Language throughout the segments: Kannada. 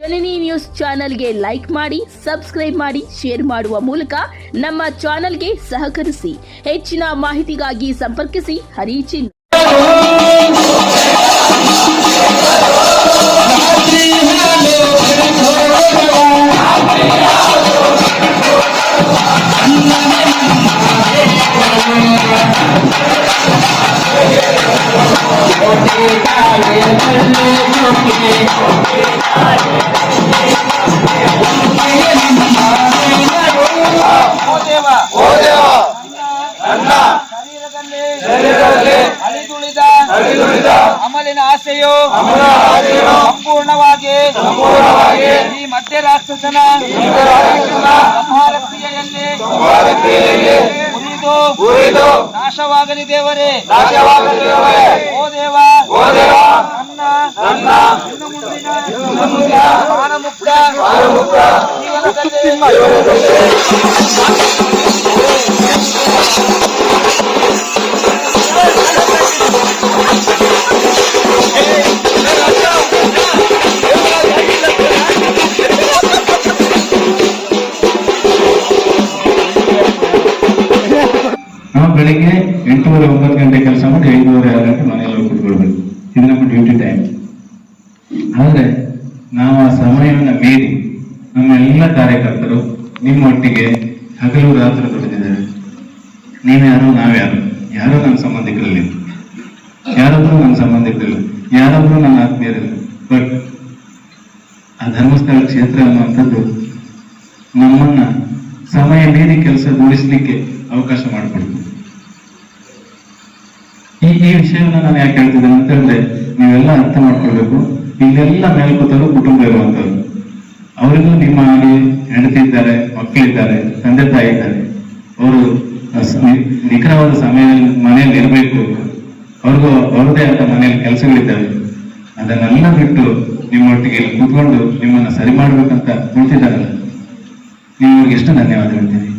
ಜನನಿ ನ್ಯೂಸ್ ಚಾನೆಲ್ಗೆ ಲೈಕ್ ಮಾಡಿ, ಸಬ್ಸ್ಕ್ರೈಬ್ ಮಾಡಿ, ಶೇರ್ ಮಾಡುವ ಮೂಲಕ ನಮ್ಮ ಚಾನೆಲ್ಗೆ ಸಹಕರಿಸಿ. ಹೆಚ್ಚಿನ ಮಾಹಿತಿಗಾಗಿ ಸಂಪರ್ಕಿಸಿ ಹರಿಚಿನ್. ಅಮಲಿನ ಆಸೆಯು ಸಂಪೂರ್ಣವಾಗಿ ಈ ಮಧ್ಯ ರಾಕ್ಷಸನ ಸಂಹಾರಕ್ರಿಯೆಯಲ್ಲಿ ಉರಿದು ನಾಶವಾಗಲಿ ದೇವರೇ. ಓ ದೇವ, ನನ್ನ ಇನ್ನು ಮುಂದಿನ ಪ್ರಾಣಮುಕ್ತ ಜೀವನದಲ್ಲಿ ನಾವು ಬೆಳಿಗ್ಗೆ 8:30-9 ಗಂಟೆ ಕೆಲಸ ಮಾಡಿ 5:30-6 ಗಂಟೆ ಮನೆಯಲ್ಲಿ ಹೋಗಿ ಕೂತ್ಕೊಳ್ಬೇಕು. ಇದು ನಮ್ಮ ಡ್ಯೂಟಿ ಟೈಮ್. ಆದ್ರೆ ನಾವು ಆ ಸಮಯವನ್ನು ಮೀರಿ ನಮ್ಮ ಎಲ್ಲ ಕಾರ್ಯಕರ್ತರು ನಿಮ್ಮೊಟ್ಟಿಗೆ ಹಗಲು ರಾತ್ರಿ ದುಡಿದಿದ್ದಾರೆ. ನೀವ್ಯಾರು, ನಾವ್ಯಾರು, ಯಾರೋ ನನ್ನ ಸಂಬಂಧಿಕರಲ್ಲಿ, ಯಾರೊಬ್ರು ನನ್ನ ಸಂಬಂಧಿಕರಿಲ್ಲ, ಯಾರೊಬ್ರು ನನ್ನ ಆತ್ಮೀಯರಿಲ್ಲ. ಬಟ್ ಆ ಧರ್ಮಸ್ಥಳ ಕ್ಷೇತ್ರ ಅನ್ನುವಂಥದ್ದು ನಮ್ಮನ್ನ ಸಮಯ ಮೀರಿ ಕೆಲಸ ಗೂಡಿಸ್ಲಿಕ್ಕೆ ಅವಕಾಶ ಮಾಡಿಕೊಡ್ತು. ಈ ವಿಷಯವನ್ನು ನಾನು ಯಾಕೆ ಹೇಳ್ತಿದ್ದೇನೆ ಅಂತ ಹೇಳಿದ್ರೆ, ನೀವೆಲ್ಲ ಅರ್ಥ ಮಾಡ್ಕೊಳ್ಬೇಕು. ಇಲ್ಲೆಲ್ಲ ಮೇಲ್ಕೂತರು ಕುಟುಂಬ ಇರುವಂತವ್ರು, ಅವರಿಗೂ ನಿಮ್ಮ ಹಾಗೆ ಹೆಂಡತಿ ಇದ್ದಾರೆ, ಮಕ್ಕಳಿದ್ದಾರೆ, ತಂದೆ ತಾಯಿ ಇದ್ದಾರೆ. ಅವರು ನಿಖರವಾದ ಸಮಯದಲ್ಲಿ ಮನೆಯಲ್ಲಿ ಇರಬೇಕು. ಅವ್ರಿಗೂ ಅವ್ರದೇ ಆದ ಮನೆಯಲ್ಲಿ ಕೆಲಸಗಳಿದ್ದಾವೆ. ಅದನ್ನೆಲ್ಲ ಬಿಟ್ಟು ನಿಮ್ಮೊಟ್ಟಿಗೆ ಇಲ್ಲಿ ಕೂತ್ಕೊಂಡು ನಿಮ್ಮನ್ನ ಸರಿ ಮಾಡ್ಬೇಕಂತ ಕುಳಿತಿದ್ದಾರಲ್ಲ, ನೀವು ಅವ್ರಿಗೆ ಎಷ್ಟು ಧನ್ಯವಾದ ಹೇಳ್ತೀರಿ.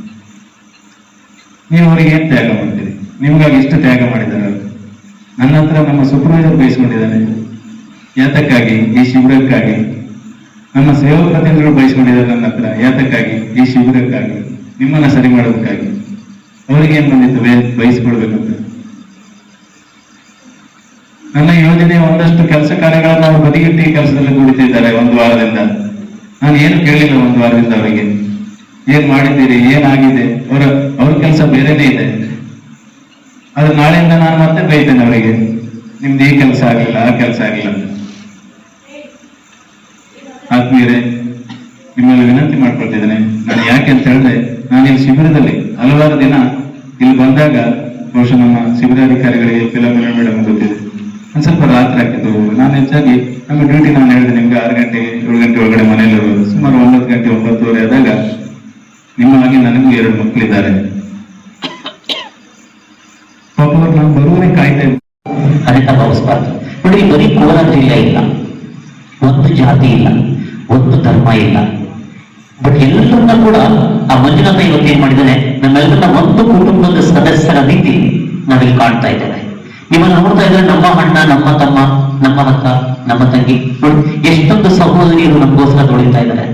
ನೀವು ಅವರಿಗೆ ಏನ್ ತ್ಯಾಗ ಮಾಡ್ತೀರಿ? ನಿಮ್ಗಾಗಿ ಎಷ್ಟು ತ್ಯಾಗ ಮಾಡಿದ್ದಾರೆ ಅವರು. ನನ್ನ ಹತ್ರ ನಮ್ಮ ಸೂಪರ್ವೈಸರ್ ಬಯಸ್ಕೊಂಡಿದ್ದಾನೆ. ಯಾತಕ್ಕಾಗಿ? ಈ ಶಿಬಿರಕ್ಕಾಗಿ. ನಮ್ಮ ಸೇವಾ ಪ್ರತಿನಿಧಿಗಳು ಬಯಸ್ಕೊಂಡಿದ್ದಾರೆ ನನ್ನ ಹತ್ರ. ಯಾತಕ್ಕಾಗಿ? ಈ ಶಿಬಿರಕ್ಕಾಗಿ, ನಿಮ್ಮನ್ನ ಸರಿ ಮಾಡೋದಕ್ಕಾಗಿ. ಅವರಿಗೆ ಏನ್ ಬಂದಿತ್ತು ಬಯಸ್ಕೊಳ್ಬೇಕಂತ. ನನ್ನ ಯೋಜನೆ ಒಂದಷ್ಟು ಕೆಲಸ ಕಾರ್ಯಗಳನ್ನು ಅವರು ಬದಿಗಿಟ್ಟು ಕೆಲಸದಲ್ಲಿ ಕುಳಿತಿದ್ದಾರೆ ಒಂದು ವಾರದಿಂದ. ನಾನು ಏನು ಕೇಳಿಲ್ಲ ಒಂದು ವಾರದಿಂದ ಅವರಿಗೆ. ಏನ್ ಮಾಡಿದ್ದೀರಿ, ಏನಾಗಿದೆ, ಅವ್ರ ಕೆಲಸ ಬೇರೆನೇ ಇದೆ. ಆದ್ರೆ ನಾಳೆಯಿಂದ ನಾನು ಮತ್ತೆ ಬೈತೇನೆ ಅವರಿಗೆ, ನಿಮ್ದು ಈ ಕೆಲಸ ಆಗಿಲ್ಲ, ಆ ಕೆಲಸ ಆಗಿಲ್ಲ. ಆತ್ಮೀಯರೇ, ನಿಮ್ಮಲ್ಲಿ ವಿನಂತಿ ಮಾಡ್ಕೊಳ್ತಿದ್ದೇನೆ. ನಾನು ಯಾಕೆ ಅಂತ ಹೇಳಿದ್ರೆ, ನಾನು ಇಲ್ಲಿ ಶಿಬಿರದಲ್ಲಿ ಹಲವಾರು ದಿನ ಇಲ್ಲಿ ಬಂದಾಗ ಬಹುಶಃ ನಮ್ಮ ಶಿಬಿರಾಧಿಕಾರಿಗಳಿಗೆ ಫಿಲೋಮಿನಾ ಮೇಡಮ್ ಗೊತ್ತಿದೆ, ಒಂದ್ ಸ್ವಲ್ಪ ರಾತ್ರಿ ಆಗ್ತಿತ್ತು. ನಾನು ಹೆಚ್ಚಾಗಿ ನಮ್ಮ ಡ್ಯೂಟಿ ನಾನು ಹೇಳಿದೆ ನಿಮ್ಗೆ 6 ಗಂಟೆ 7 ಗಂಟೆ ಒಳಗಡೆ ಮನೇಲಿ ಸುಮಾರು 9 ಗಂಟೆ 9:30 ಆದಾಗ ನಿಮ್ಮ ಹಾಗೆ ನನಗೂ 2 ಮಕ್ಕಳಿದ್ದಾರೆ. ಪಾಪ ಅವ್ರು ನಾನು ಬರುವವರೇ ಕಾಯ್ತಾ ಇದ್ದೆ. ಅನಿತ ಭಾವಿಸಬಾರ್ದು. ನೋಡಿ, ಬರೀ ಕೋಲಾರ ಜಿಲ್ಲೆ ಇಲ್ಲ, ಒಂದು ಜಾತಿ ಇಲ್ಲ, ಒಂದು ಧರ್ಮ ಇಲ್ಲ. ಬಟ್ ಎಲ್ಲರನ್ನ ಕೂಡ ಆ ಮಂಜುನಾಥ ಇವತ್ತು ಏನ್ ಮಾಡಿದ್ದಾನೆ, ನಮ್ಮೆಲ್ಲರನ್ನ ಒಂದು ಕುಟುಂಬದ ಸದಸ್ಯರ ರೀತಿ ನಾವಿಲ್ಲಿ ಕಾಣ್ತಾ ಇದ್ದೇವೆ. ನಿಮ್ಮನ್ನು ನೋಡ್ತಾ ಇದ್ರೆ ನಮ್ಮ ಅಣ್ಣ, ನಮ್ಮ ತಮ್ಮ, ನಮ್ಮ ಅಕ್ಕ, ನಮ್ಮ ತಂಗಿ, ನೋಡಿ ಎಷ್ಟೊಂದು ಸಹೋದರಿಯರು ನಮಗೋಸ್ಕರ ದುಡಿತಾ ಇದ್ದಾರೆ.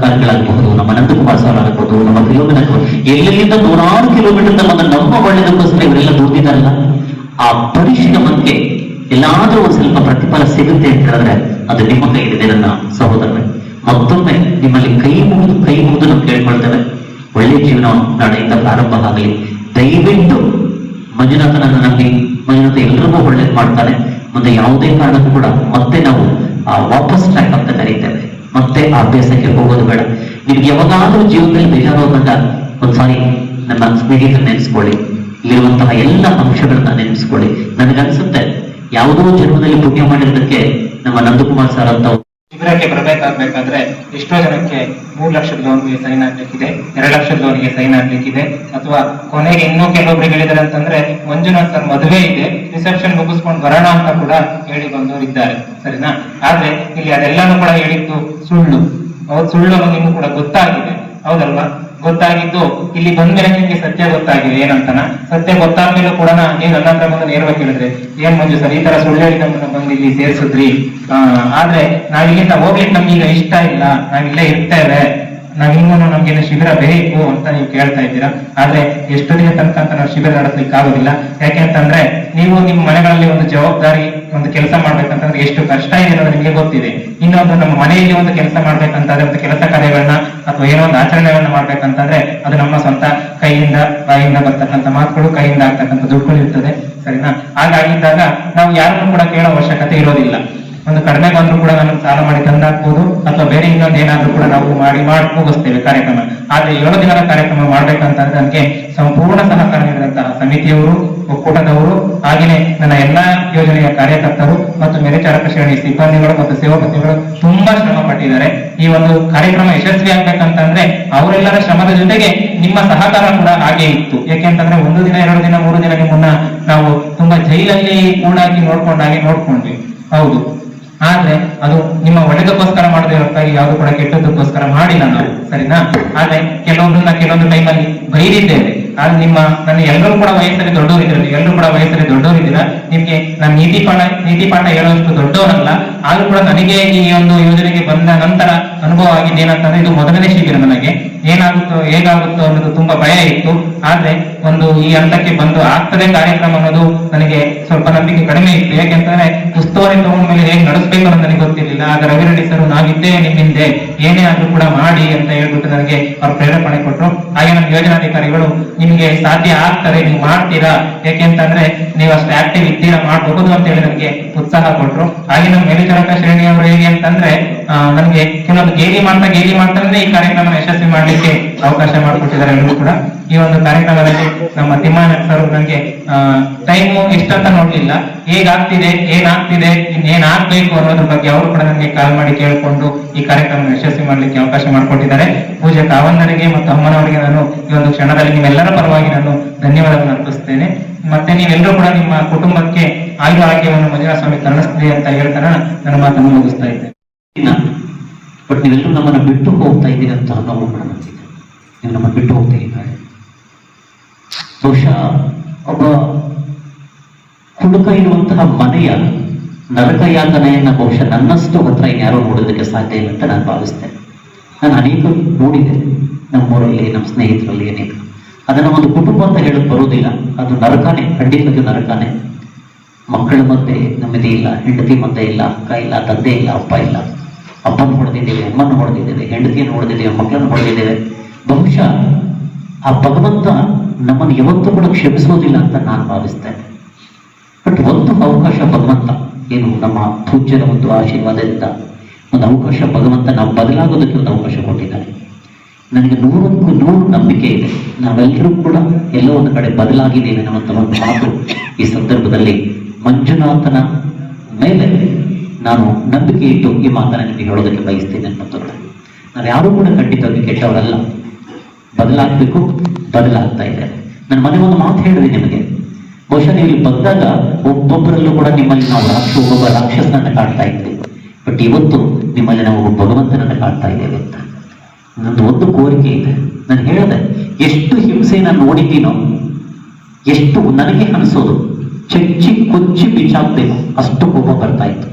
ಕಾರ್ಯಗಳಾಗಬಹುದು, ನಮ್ಮ ನಂದಕುಮಾರ್ ಸರ್ ಆಗಬಹುದು, ನಮ್ಮ ಫಿಲೋಮಿನಾ, ಎಲ್ಲೆಲ್ಲಿಂದ 100 ಕಿಲೋಮೀಟರ್ ನಮ್ಮ ಒಳ್ಳೆದಕ್ಕೋಸ್ಕರ ಇವರೆಲ್ಲ ದುಡಿದಿದ್ದಾರಲ್ಲ. ಆ ಪರಿಶ್ರಮಕ್ಕೆ ಎಲ್ಲಾದ್ರೂ ಒಂದು ಸ್ವಲ್ಪ ಪ್ರತಿಫಲ ಸಿಗುತ್ತೆ ಅಂತ ಹೇಳಿದ್ರೆ ಅದು ನಿಮ್ಮ ಕೈಲಿದೆ ನನ್ನ ಸಹೋದರರೇ. ಮತ್ತೊಮ್ಮೆ ನಿಮ್ಮಲ್ಲಿ ಕೈ ಮುಗಿದು ನಾವು ಕೇಳ್ಕೊಳ್ತೇವೆ, ಒಳ್ಳೆ ಜೀವನ ನಾಳೆಯಿಂದ ಪ್ರಾರಂಭ ಆಗಲಿ. ದಯವಿಟ್ಟು ಮಂಜುನಾಥನನ್ನು ನಂಬಿ, ಮಂಜುನಾಥ ಎಲ್ಲರಿಗೂ ಒಳ್ಳೇದು ಮಾಡ್ತಾನೆ. ಮುಂದೆ ಯಾವುದೇ ಕಾರಣಕ್ಕೂ ಕೂಡ ಮತ್ತೆ ನಾವು ವಾಪಸ್ ಟ್ರ್ಯಾಕ್ ಅಂತ ಕರೀತೇವೆ. ಮತ್ತೆ ಆ ಅಭ್ಯಾಸಕ್ಕೆ ಹೋಗೋದು ಬೇಡ. ನಿಮ್ಗೆ ಯಾವಾಗಾದ್ರೂ ಜೀವನದಲ್ಲಿ ಬೇಜಾರು ಬಂದಾಗ ಒಂದ್ಸಾರಿ ನಮ್ಮ ಸ್ನೇಹಿತರು ನೆನೆಸ್ಕೊಳ್ಳಿ, ಇಲ್ಲಿರುವಂತಹ ಎಲ್ಲ ಅಂಶಗಳನ್ನ ನೆನೆಸ್ಕೊಳ್ಳಿ. ನನಗನ್ಸುತ್ತೆ ಯಾವುದೋ ಜನ್ಮದಲ್ಲಿ ಪುಣ್ಯ ಮಾಡಿರೋದಕ್ಕೆ ನಮ್ಮ ನಂದಕುಮಾರ್ ಸರ್ ಅಂತ ಶಿಬಿರಕ್ಕೆ ಬರಬೇಕಾಗ್ಬೇಕಾದ್ರೆ ಎಷ್ಟೋ ಜನಕ್ಕೆ 3 ಲಕ್ಷದ ಲೋನ್ಗೆ ಸೈನ್ ಆಗ್ಲಿಕ್ಕಿದೆ, 2 ಲಕ್ಷದ ಲೋನ್ಗೆ ಸೈನ್ ಆಗ್ಲಿಕ್ಕಿದೆ, ಅಥವಾ ಕೊನೆಗೆ ಇನ್ನೂ ಕೆಲವೊಬ್ರಿಗೆ ಹೇಳಿದಾರೆ ಅಂತಂದ್ರೆ ಮಂಜುನಾಥ್ ಸರ್ ಮದುವೆ ಇದೆ, ರಿಸೆಪ್ಷನ್ ಮುಗಿಸ್ಕೊಂಡು ಬರೋಣ ಅಂತ ಕೂಡ ಹೇಳಿ ಬಂದವರು ಇದ್ದಾರೆ. ಸರಿನಾ? ಆದ್ರೆ ಇಲ್ಲಿ ಅದೆಲ್ಲಾನು ಕೂಡ ಹೇಳಿದ್ದು ಸುಳ್ಳು. ಸುಳ್ಳು ನಿಮ್ಗೂ ಕೂಡ ಗೊತ್ತಾಗಿದೆ, ಹೌದಲ್ವಾ? ಗೊತ್ತಾಗಿದ್ದು ಇಲ್ಲಿ ಬಂದ್ಮೇಲೆ ನಿಮ್ಗೆ ಸತ್ಯ ಗೊತ್ತಾಗಿದೆ ಏನಂತನ. ಸತ್ಯ ಗೊತ್ತಾದ್ಮೇಲೂ ಕೂಡ ನೀವು ನನ್ನ ಹತ್ರ ಬಂದು ನೇರವಾಗಿ ಕೇಳಿದ್ರೆ, ಏನ್ ಮಂಜು ಸರ್ ಈ ತರ ಸುಳ್ಳು ಹೇಳಿ ನಮ್ಮನ್ನ ಬಂದು ಇಲ್ಲಿ ಸೇರ್ಸಿದ್ರಿ, ಆದ್ರೆ ನಾವಿಲ್ಲಿಂದ ಹೋಗ್ಲಿಕ್ಕೆ ನಮ್ಗೆ ಈಗ ಇಷ್ಟ ಇಲ್ಲ, ನಾವಿಲ್ಲೇ ಇರ್ತೇವೆ, ನಾವಿನ್ನೂ ನಮ್ಗೇನು ಶಿಬಿರ ಬೇಕು ಅಂತ ನೀವು ಕೇಳ್ತಾ ಇದ್ದೀರಾ. ಆದ್ರೆ ಎಷ್ಟು ದಿನ ತನಕ ಅಂತ ನಾವು ಶಿಬಿರ ನಡೆಸ್ಲಿಕ್ಕೆ ಆಗೋದಿಲ್ಲ. ಯಾಕೆಂತಂದ್ರೆ ನೀವು ನಿಮ್ಮ ಮನೆಗಳಲ್ಲಿ ಒಂದು ಜವಾಬ್ದಾರಿ ಒಂದು ಕೆಲಸ ಮಾಡ್ಬೇಕಂತಂದ್ರೆ ಎಷ್ಟು ಕಷ್ಟ ಇದೆ ಅನ್ನೋದು ನಿಮಗೆ ಗೊತ್ತಿದೆ. ಇನ್ನೊಂದು ನಮ್ಮ ಮನೆಯಲ್ಲಿ ಒಂದು ಕೆಲಸ ಮಾಡ್ಬೇಕಂತಂದ್ರೆ ಒಂದು ಕೆಲಸ ಕಾರ್ಯಗಳನ್ನ ಅಥವಾ ಏನೋ ಒಂದು ಆಚರಣೆಗಳನ್ನ ಮಾಡ್ಬೇಕಂತಂದ್ರೆ ಅದು ನಮ್ಮ ಸ್ವಂತ ಕೈಯಿಂದ ಬಾಯಿಂದ ಬರ್ತಕ್ಕಂಥ ಮಾತುಗಳು, ಕೈಯಿಂದ ಆಗ್ತಕ್ಕಂಥ ದುಡ್ಡುಗಳು ಇರ್ತದೆ, ಸರಿನಾ. ಹಾಗಾಗಿದ್ದಾಗ ನಾವು ಯಾರನ್ನು ಕೂಡ ಕೇಳೋ ಅವಶ್ಯಕತೆ ಇರೋದಿಲ್ಲ. ಒಂದು ಕಡಿಮೆ ಬಂದ್ರು ಕೂಡ ನಮಗೆ ಸಾಲ ಮಾಡಿ ತಂದಾಕ್ಬೋದು ಅಥವಾ ಬೇರೆ ಇನ್ನೊಂದು ಏನಾದ್ರೂ ಕೂಡ ನಾವು ಮಾಡಿ ಮುಗಿಸ್ತೇವೆ ಕಾರ್ಯಕ್ರಮ. ಆದ್ರೆ 7 ದಿನದ ಕಾರ್ಯಕ್ರಮ ಮಾಡ್ಬೇಕಂತಂದ್ರೆ ನನಗೆ ಸಂಪೂರ್ಣ ಸಹಕಾರ ನೀಡಿದಂತಹ ಸಮಿತಿಯವರು, ಒಕ್ಕೂಟದವರು, ಹಾಗೆಯೇ ನನ್ನ ಎಲ್ಲಾ ಯೋಜನೆಯ ಕಾರ್ಯಕರ್ತರು ಮತ್ತು ಮೇಲ್ವಿಚಾರಕ ಶ್ರೇಣಿ ಸಿಬ್ಬಂದಿಗಳು ಮತ್ತು ಸೇವಾಪತಿಗಳು ತುಂಬಾ ಶ್ರಮ ಪಟ್ಟಿದ್ದಾರೆ. ಈ ಒಂದು ಕಾರ್ಯಕ್ರಮ ಯಶಸ್ವಿ ಆಗ್ಬೇಕಂತಂದ್ರೆ ಅವರೆಲ್ಲರ ಶ್ರಮದ ಜೊತೆಗೆ ನಿಮ್ಮ ಸಹಕಾರ ಕೂಡ ಹಾಗೆ ಇತ್ತು. ಯಾಕೆಂತಂದ್ರೆ 1 ದಿನ 2 ದಿನ 3 ದಿನ ಮುನ್ನ ನಾವು ತುಂಬಾ ಜೈಲಲ್ಲಿ ಕೂಡಾಗಿ ನೋಡ್ಕೊಂಡ್ವಿ, ಹೌದು. ಆದ್ರೆ ಅದು ನಿಮ್ಮ ಒಳ್ಳೆದಕ್ಕೋಸ್ಕರ ಮಾಡದೇ ಹೊರತಾಗಿ ಯಾವ್ದು ಕೂಡ ಕೆಟ್ಟದಕ್ಕೋಸ್ಕರ ಮಾಡಿಲ್ಲ ನಾವು, ಸರಿನಾ. ಆದ್ರೆ ಕೆಲವೊಂದು ಟೈಮಲ್ಲಿ ಬೈದಿದ್ದೇವೆ. ಆದ್ರೆ ನನ್ನ ಎಲ್ಲರೂ ಕೂಡ ವಯಸ್ಸಲ್ಲಿ ದೊಡ್ಡವರಿದ್ದೀರಾ, ನಿಮ್ಗೆ ನಾನು ನೀತಿ ಪಾಠ ಹೇಳುವಷ್ಟು ದೊಡ್ಡವರಲ್ಲ. ಆದ್ರೂ ಕೂಡ ನನಗೆ ಈ ಒಂದು ಯೋಜನೆಗೆ ಬಂದ ನಂತರ ಅನುಭವ ಆಗಿದೆ ಏನಂತಂದ್ರೆ ಇದು ಮೊದಲನೇ ಶಿಬಿರ. ನನಗೆ ಹೇಗಾಗುತ್ತೋ ಅನ್ನೋದು ತುಂಬಾ ಭಯ ಇತ್ತು. ಆದ್ರೆ ಈ ಹಂತಕ್ಕೆ ಬಂದು ಆಗ್ತದೆ ಕಾರ್ಯಕ್ರಮ ಅನ್ನೋದು ನನಗೆ ಸ್ವಲ್ಪ ನಂಬಿಕೆ ಕಡಿಮೆ ಇತ್ತು. ಯಾಕೆಂತಂದ್ರೆ ಉಸ್ತುವಾರಿ ತಗೊಂಡ್ಮೇಲೆ ಹೇಗೆ ನಡೆಸ್ಬೇಕು ಅನ್ನೋದು ನನಗೆ ಗೊತ್ತಿರಲಿಲ್ಲ. ಆಗ ರವಿರೆಡ್ಡಿ ಸರ್ ನಾವಿದ್ದೇ ನಿಮ್ಮಿಂದೆ, ಏನೇ ಆದ್ರೂ ಕೂಡ ಮಾಡಿ ಅಂತ ಹೇಳ್ಬಿಟ್ಟು ನನಗೆ ಅವ್ರು ಪ್ರೇರೇಪಣೆ ಕೊಟ್ಟರು. ಹಾಗೆ ನಮ್ಮ ಯೋಜನಾಧಿಕಾರಿಗಳು ನಿಮ್ಗೆ ಸಾಧ್ಯ ಆಗ್ತದೆ, ನೀವು ಮಾಡ್ತೀರಾ, ಯಾಕೆಂತಂದ್ರೆ ನೀವು ಅಷ್ಟು ಆಕ್ಟಿವ್ ಇದ್ದೀರಾ, ಮಾಡಬಹುದು ಅಂತ ಹೇಳಿ ನನಗೆ ಉತ್ಸಾಹ ಕೊಟ್ಟರು. ಹಾಗೆ ನಮ್ಮ ಮೇಲ್ವಿಚಾರಕ ಶ್ರೇಣಿಯವರು ಹೇಗೆ ಅಂತಂದ್ರೆ ನನಗೆ ಕೆಲವೊಂದು ಗೇಲಿ ಮಾಡ್ತಾನೆ ಈ ಕಾರ್ಯಕ್ರಮ ಯಶಸ್ವಿ ಮಾಡ್ಲಿಕ್ಕೆ ಅವಕಾಶ ಮಾಡಿಕೊಟ್ಟಿದ್ದಾರೆ ಎಲ್ಲರೂ ಕೂಡ. ಈ ಒಂದು ಕಾರ್ಯಕ್ರಮದಲ್ಲಿ ನಮ್ಮ ತಿಮ್ಮಣ್ಣ ಸರ್ ನನಗೆ ಟೈಮು ಎಷ್ಟಂತ ನೋಡ್ಲಿಲ್ಲ, ಹೇಗಾಗ್ತಿದೆ ಏನಾಗ್ತಿದೆ ಇನ್ನೇನಾಗ್ಬೇಕು ಅನ್ನೋದ್ರ ಬಗ್ಗೆ ಅವರು ಕೂಡ ನನಗೆ ಕಾಲ್ ಮಾಡಿ ಕೇಳಿಕೊಂಡು ಈ ಕಾರ್ಯಕ್ರಮ ಯಶಸ್ವಿ ಮಾಡ್ಲಿಕ್ಕೆ ಅವಕಾಶ ಮಾಡಿಕೊಟ್ಟಿದ್ದಾರೆ. ಪೂಜೆ ಕಾವಣ್ಣರಿಗೆ ಮತ್ತು ಅಮ್ಮನವರಿಗೆ ನಾನು ಈ ಒಂದು ಕ್ಷಣದಲ್ಲಿ ನಿಮ್ಮೆಲ್ಲರ ಪರವಾಗಿ ನಾನು ಧನ್ಯವಾದವನ್ನು ಅರ್ಪಿಸ್ತೇನೆ. ಮತ್ತೆ ನೀವೆಲ್ಲರೂ ಕೂಡ ನಿಮ್ಮ ಕುಟುಂಬಕ್ಕೆ ಆರೋಗ್ಯವನ್ನು ಮಂಜುನಾಥ ಸ್ವಾಮಿ ಕರುಣಿಸ್ತೀರಿ ಅಂತ ಹೇಳ್ತಾರ ನನ್ನ ಮಾತನ್ನು ಮುಗಿಸ್ತಾ ಇದ್ದೇನೆ. ಬಟ್ ನೀವೆಲ್ಲರೂ ನಮ್ಮನ್ನು ಬಿಟ್ಟು ಹೋಗ್ತಾ ಇದ್ದೀರಿ ಅಂತ ನಾವು ಕೂಡ ನಂಬಿದ್ದೆ. ನೀವು ನಮ್ಮನ್ನು ಬಿಟ್ಟು ಹೋಗ್ತಾ ಇದ್ದಾರೆ. ಬಹುಶಃ ಒಬ್ಬ ಹುಡುಕ ಇರುವಂತಹ ಮನೆಯ ನರಕ ಯಾತನೆಯನ್ನ ಬಹುಶಃ ನನ್ನಷ್ಟು ಹತ್ರ ಇನ್ಯಾರೋ ನೋಡೋದಕ್ಕೆ ಸಾಧ್ಯ ಇಲ್ಲ ಅಂತ ನಾನು ಭಾವಿಸ್ತೇನೆ. ನಾನು ಅನೇಕ ನೋಡಿದ್ದೇನೆ, ನಮ್ಮೂರಲ್ಲಿ, ನಮ್ಮ ಸ್ನೇಹಿತರಲ್ಲಿ ಅನೇಕ. ಅದನ್ನ ಒಂದು ಕುಟುಂಬ ಅಂತ ಹೇಳಕ್ ಬರೋದಿಲ್ಲ, ಅದು ನರಕಾನೆ, ಖಂಡಿತವಾಗಿಯೂ ನರಕಾನೆ. ಮಕ್ಕಳ ಮಧ್ಯೆ ನೆಮ್ಮದಿ ಇಲ್ಲ, ಹೆಂಡತಿ ಮಧ್ಯೆ ಇಲ್ಲ, ಅಕ್ಕ ಇಲ್ಲ, ತಂದೆ ಇಲ್ಲ, ಅಪ್ಪ ಇಲ್ಲ. ಅಪ್ಪನ ಹೊಡೆದಿದ್ದೇವೆ, ಅಮ್ಮನ ಹೊಡೆದಿದ್ದೇವೆ, ಹೆಂಡತಿಯನ್ನು ಹೊಡೆದಿದ್ದೇವೆ, ಮಕ್ಕಳನ್ನು ಹೊಡೆದಿದ್ದೇವೆ. ಬಹುಶಃ ಆ ಭಗವಂತ ನಮ್ಮನ್ನು ಯಾವತ್ತೂ ಕೂಡ ಕ್ಷಮಿಸೋದಿಲ್ಲ ಅಂತ ನಾನು ಭಾವಿಸ್ತೇನೆ. ಬಟ್ ಒಂದು ಅವಕಾಶ ಭಗವಂತ, ಏನು ನಮ್ಮ ಪೂಜ್ಯರ ಒಂದು ಆಶೀರ್ವಾದದಿಂದ ಒಂದು ಅವಕಾಶ ಭಗವಂತ ನಾವು ಬದಲಾಗೋದಕ್ಕೆ ಒಂದು ಅವಕಾಶ ಕೊಟ್ಟಿದ್ದಾರೆ. ನನಗೆ 100ಕ್ಕೂ 100 ನಂಬಿಕೆ ಇದೆ. ನಾವೆಲ್ಲರೂ ಕೂಡ ಎಲ್ಲೋ ಒಂದು ಕಡೆ ಬದಲಾಗಿದ್ದೇವೆ ಅನ್ನುವಂಥ ಒಂದು ಮಾತು ಈ ಸಂದರ್ಭದಲ್ಲಿ ಮಂಜುನಾಥನ ಮೇಲೆ ನಾನು ನಂಬಿಕೆ ಇಟ್ಟು ಈ ಮಾತನ್ನು ನಿಮಗೆ ಹೇಳೋದಕ್ಕೆ ಬಯಸ್ತೇನೆ ಅನ್ನೋದು. ನಾವು ಯಾರೂ ಕೂಡ ಖಂಡಿತವಾಗಿ ಕೆಟ್ಟವರಲ್ಲ, ಬದಲಾಗಬೇಕು, ಬದಲಾಗ್ತಾ ಇದೆ. ನನ್ನ ಮನೆ ಒಂದು ಮಾತು ಹೇಳಿದೆ ನಿಮಗೆ, ಬಹುಶಃ ನೀವು ಇಲ್ಲಿ ಬಂದಾಗ ಒಬ್ಬೊಬ್ಬರಲ್ಲೂ ಕೂಡ ನಿಮ್ಮಲ್ಲಿ ನಾವು ಒಬ್ಬೊಬ್ಬ ರಾಕ್ಷಸನನ್ನು ಕಾಡ್ತಾ ಇದ್ದೇವೆ. ಬಟ್ ಇವತ್ತು ನಿಮ್ಮಲ್ಲಿ ನಾವು ಒಬ್ಬ ಭಗವಂತನನ್ನು ಕಾಡ್ತಾ ಇದ್ದೇವೆ ಅಂತ ನಂದು ಒಂದು ಕೋರಿಕೆ ಇದೆ. ನಾನು ಹೇಳಿದೆ, ಎಷ್ಟು ಹಿಂಸೆ ನಾನು ನೋಡಿದ್ದೀನೋ, ಎಷ್ಟು ನನಗೆ ಅನಿಸೋದು ಚೆಚ್ಚಿ ಕೊಚ್ಚಿ ಬಿಚ್ಚಾಕ್ಬೇಕು ಅಷ್ಟು ಕೋಪ ಬರ್ತಾ ಇತ್ತು.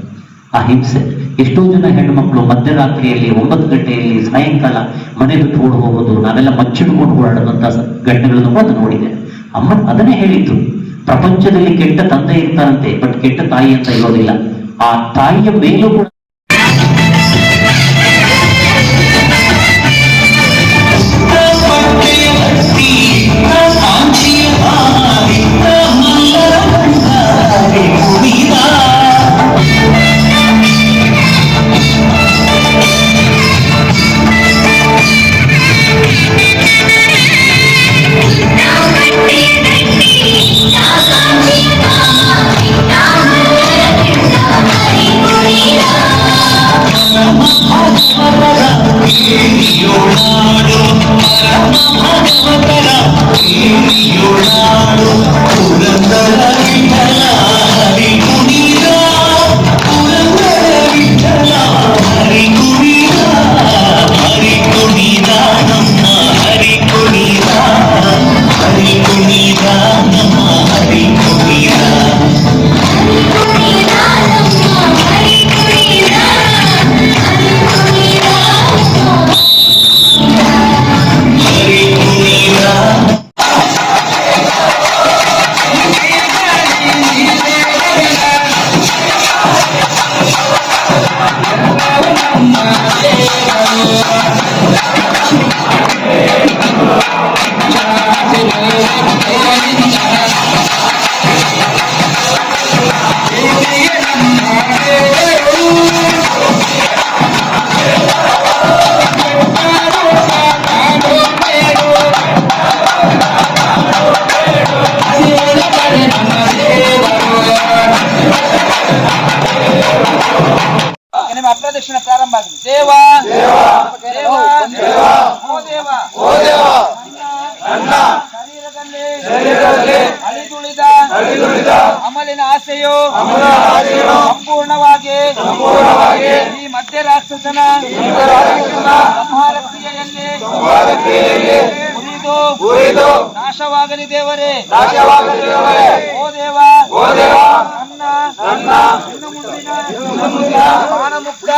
ಆ ಹಿಂಸೆ ಎಷ್ಟೋ ಜನ ಹೆಣ್ಣು ಮಕ್ಕಳು ಮಧ್ಯರಾತ್ರಿಯಲ್ಲಿ 9 ಗಂಟೆಯಲ್ಲಿ ಸಾಯಂಕಾಲ ಮನೆ ಬಿಟ್ಟು ಓಡಿ ಹೋಗೋದು, ನಾವೆಲ್ಲ ಮಚ್ಚಿಡ್ಕೊಂಡು ಓಡಾಡುವಂತ ಘಟನೆಗಳನ್ನು ಕೂಡ ನೋಡಿದೆ. ಅಮ್ಮ ಅದನ್ನೇ ಹೇಳಿದ್ದು, ಪ್ರಪಂಚದಲ್ಲಿ ಕೆಟ್ಟ ತಂದೆ ಇರ್ತಾರಂತೆ, ಬಟ್ ಕೆಟ್ಟ ತಾಯಿ ಅಂತ ಇರೋದಿಲ್ಲ. ಆ ತಾಯಿಯ ಮೇಲೂ ಕೂಡ ಹರಿ ದೇವ ದೇವ ಓ ದೇವ ನನ್ನ ಶರೀರದಲ್ಲಿ ಅಳಿದುಳಿದ ಅಮಲಿನ ಆಸೆಯು ಸಂಪೂರ್ಣವಾಗಿ ಈ ಮಧ್ಯ ರಾಕ್ಷಸನ ಸಂಹಾರ ಕ್ರಿಯೆಯಲ್ಲಿ ಉರಿದು ನಾಶವಾಗಲಿ ದೇವರೇ. ಓ ದೇವ ನನ್ನ ಇನ್ನು ಮುಂದಿನ ಪ್ರಾಣಮುಕ್ತ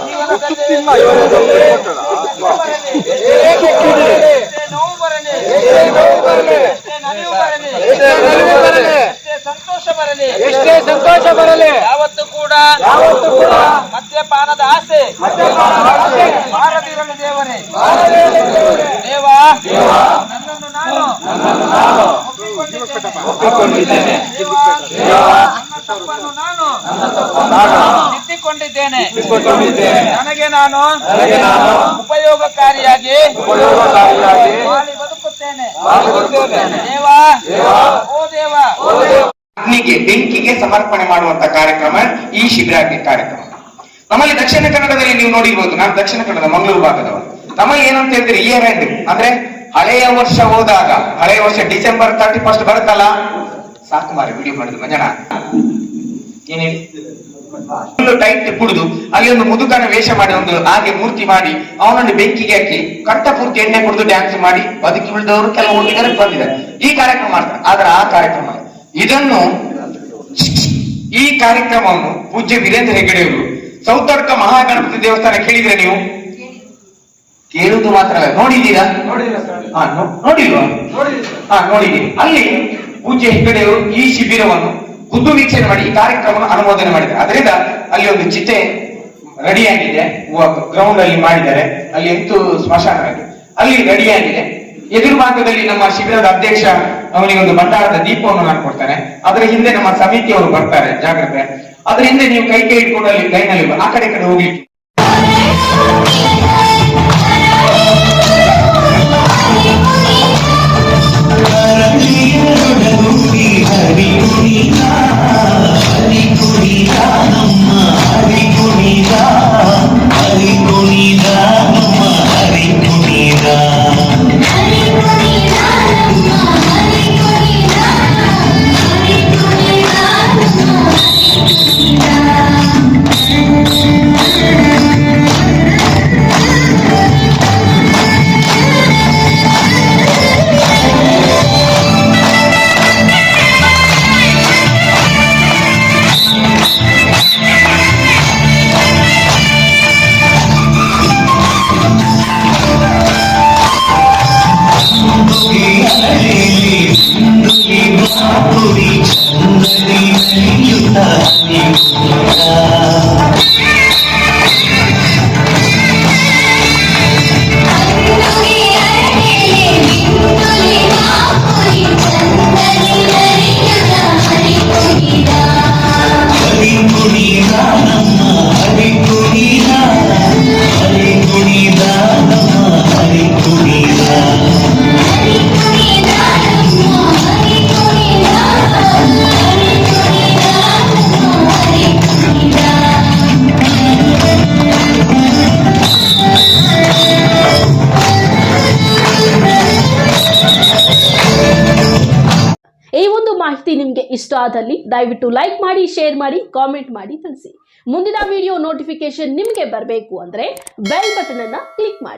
ಜೀವನದಲ್ಲಿ ಎಷ್ಟೇ ನೋವು ಬರಲಿ, ಎಷ್ಟೇ ನಲಿವು ಬರಲಿ, ಎಷ್ಟೇ ಸಂತೋಷ ಬರಲಿ, ಯಾವತ್ತು ಕೂಡ ಮದ್ಯಪಾನದ ಆಸೆ ಬಾರದಿರಲಿ ದೇವರೇ. ದೇವ ನನ್ನನ್ನು ನಾನು ಒಪ್ಪಿಕೊಂಡಿದ್ದೇನೆ. ನನ್ನ ತಪ್ಪನ್ನು ನಾನು ತಿದ್ದಿಕೊಂಡಿದ್ದೇನೆ. ನನಗೆ ನಾನು ಉಪಯೋಗಕಾರಿಯಾಗಿ ಬಾಳಿ ಬದುಕುತ್ತೇನೆ. ದೇವ ಓ ದೇವ ಅಗ್ನಿಗೆ ಬೆಂಕಿಗೆ ಸಮರ್ಪಣೆ ಮಾಡುವಂತ ಕಾರ್ಯಕ್ರಮ ಈ ಶಿಬಿರಾಗ್ನಿ ಕಾರ್ಯಕ್ರಮ. ನಮ್ಮಲ್ಲಿ ದಕ್ಷಿಣ ಕನ್ನಡದಲ್ಲಿ ನೀವು ನೋಡಿರ್ಬೋದು, ನಾನು ದಕ್ಷಿಣ ಕನ್ನಡ ಮಂಗಳೂರು ಭಾಗದವರು. ನಮ್ಮಲ್ಲಿ ಏನಂತ ಹೇಳಿದ್ರೆ ಇಯರ್ ಎಂಡ್ ಅಂದ್ರೆ ಹಳೆಯ ವರ್ಷ ಹೋದಾಗ, ಹಳೆಯ ವರ್ಷ ಡಿಸೆಂಬರ್ 31 ಬರುತ್ತಲ್ಲ, ಸಾಕು ಮಾರಿ ವಿಡಿಯೋ ಮಾಡಿದ್ರು ಮಂಜನ ಏನ್ ಹೇಳಿ ಟೈಟ್ ಕುಡಿದು ಅಲ್ಲಿ ಒಂದು ಮುದುಕನ ವೇಷ ಮಾಡಿ ಒಂದು ಹಾಗೆ ಮೂರ್ತಿ ಮಾಡಿ ಅವನನ್ನು ಬೆಂಕಿಗೆ ಹಾಕಿ ಕಟ್ಟ ಪೂರ್ತಿ ಎಣ್ಣೆ ಕುಡಿದು ಡ್ಯಾನ್ಸ್ ಮಾಡಿ ಬದುಕಿ ಉಳಿದವರು ಕೆಲವು ಹುಡುಗಿಯರು ಬಂದಿದ್ದಾರೆ. ಈ ಕಾರ್ಯಕ್ರಮ ಮಾಡ್ತಾರೆ. ಆದ್ರೆ ಆ ಕಾರ್ಯಕ್ರಮ ಇದನ್ನು ಈ ಕಾರ್ಯಕ್ರಮವನ್ನು ಪೂಜ್ಯ ವೀರೇಂದ್ರ ಹೆಗ್ಗಡೆಯವರು ಸೌತಡ್ಕ ಮಹಾಗಣಪತಿ ದೇವಸ್ಥಾನ ಕೇಳಿದ್ರೆ ನೀವು ಕೇಳುವುದು ಮಾತ್ರ ಅಲ್ಲ, ನೋಡಿದ್ದೀರಾ? ನೋಡಿಲ್ವಾ? ನೋಡಿದ್ದೀರಿ. ಅಲ್ಲಿ ಪೂಜ್ಯ ಹೆಗ್ಗಡೆಯವರು ಈ ಶಿಬಿರವನ್ನು ಖುದ್ದು ವೀಕ್ಷಣೆ ಮಾಡಿ ಈ ಕಾರ್ಯಕ್ರಮವನ್ನು ಅನುಮೋದನೆ ಮಾಡಿದ್ದಾರೆ. ಅದರಿಂದ ಅಲ್ಲಿ ಒಂದು ಚಿತೆ ರೆಡಿಯಾಗಿದೆ, ಗ್ರೌಂಡ್ ಅಲ್ಲಿ ಮಾಡಿದ್ದಾರೆ. ಅಲ್ಲಿ ಎಂಟು ಸ್ಮಶಾನ ಅಲ್ಲಿ ರೆಡಿಯಾಗಿದೆ. ಎದುರು ಭಾಗದಲ್ಲಿ ನಮ್ಮ ಶಿಬಿರದ ಅಧ್ಯಕ್ಷ ಅವನಿಗೆ ಒಂದು ಭಂಡಾರದ ದೀಪವನ್ನು ನಾನು ಕೊಡ್ತಾನೆ. ಅದರ ಹಿಂದೆ ನಮ್ಮ ಸಮಿತಿಯವರು ಬರ್ತಾರೆ, ಜಾಗ್ರತೆ. ಅದರ ಹಿಂದೆ ನೀವು ಕೈ ಇಟ್ಕೊಂಡು ಅಲ್ಲಿ ಲೈನಲ್ಲಿ ಆ ಕಡೆ ಹೋಗ್ಲಿಕ್ಕೆ ಮಾಹಿತಿ ನಿಮಗೆ ಇಷ್ಟ ಆದಲ್ಲಿ ದಯವಿಟ್ಟು ಲೈಕ್ ಮಾಡಿ, ಶೇರ್ ಮಾಡಿ, ಕಾಮೆಂಟ್ ಮಾಡಿ ತಿಳಿಸಿ. ಮುಂದಿನ ವಿಡಿಯೋ ನೋಟಿಫಿಕೇಶನ್ ನಿಮಗೆ ಬರಬೇಕು ಅಂದ್ರೆ ಬೆಲ್ ಬಟನ್ ಅನ್ನು ಕ್ಲಿಕ್ ಮಾಡಿ.